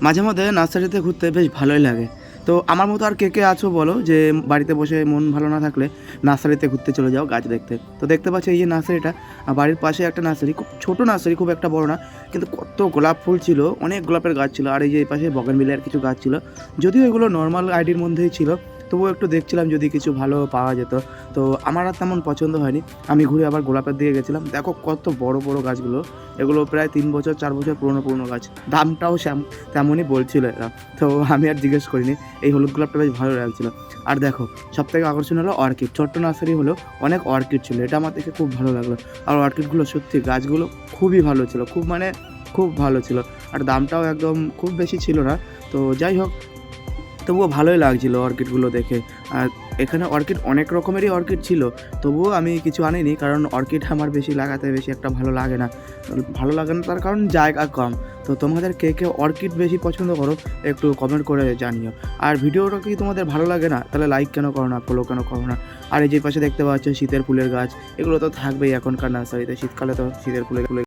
মাঝে মধ্যে নার্সারিতে ঘুরতে বেশ ভালোই লাগে। তো আমার মতো আর কে আছো বলো যে বাড়িতে বসে মন ভালো না থাকলে নার্সারিতে ঘুরতে চলে যাও গাছ দেখতে। তো দেখতে পাচ্ছ এই যে নার্সারিটা, বাড়ির পাশে একটা নার্সারি, খুব ছোটো নার্সারি, খুব একটা বড় না, কিন্তু কত গোলাপ ফুল ছিল, অনেক গোলাপের গাছ ছিল। আর এই যে এই পাশে বগেনভিলিয়ার কিছু গাছ ছিল, যদিও এগুলো নর্মাল আইডির মধ্যেই ছিল, তবুও একটু দেখছিলাম যদি কিছু ভালো পাওয়া যেত। তো আমার আর তেমন পছন্দ হয়নি, আমি ঘুরে আবার গোলাপের দিকে গেছিলাম। দেখো কত বড় বড় গাছগুলো, এগুলো প্রায় 3 বছর 4 বছর পুরনো গাছ, দামটাও তেমনই বলছিল এরা। তো আমি আর জিজ্ঞেস করিনি, এই হলুদ গোলাপটা বেশ ভালো লাগছিলো। আর দেখো সবথেকে আকর্ষণ হলো অর্কিড, ছোট্ট নার্সারি হলেও অনেক অর্কিড ছিল, এটা আমার দেখে খুব ভালো লাগলো। আর অর্কিডগুলো সত্যি গাছগুলো খুবই ভালো ছিল, খুব মানে খুব ভালো ছিল। আর দামটাও একদম খুব বেশি ছিল না। তো যাই হোক, তবুও ভালোই লাগছিলো অর্কিডগুলো দেখে। আর এখানে অর্কিড অনেক রকমেরই অর্কিড ছিল, তবুও আমি কিছু আনিনি, কারণ অর্কিড আমার বেশি লাগাতে বেশি একটা ভালো লাগে না। তার কারণ জায়গা কম। তো তোমাদের কে অর্কিড বেশি পছন্দ করো একটু কমেন্ট করে জানিও। আর ভিডিওটা কি তোমাদের ভালো লাগে না, তাহলে লাইক কেন করো না, ফলো কেন করো না। আর এই যে পাশে দেখতে পাচ্ছ শীতের ফুলের গাছ, এগুলো তো থাকবেই এখনকার নার্সারিতে, শীতকালে তো শীতের ফুলের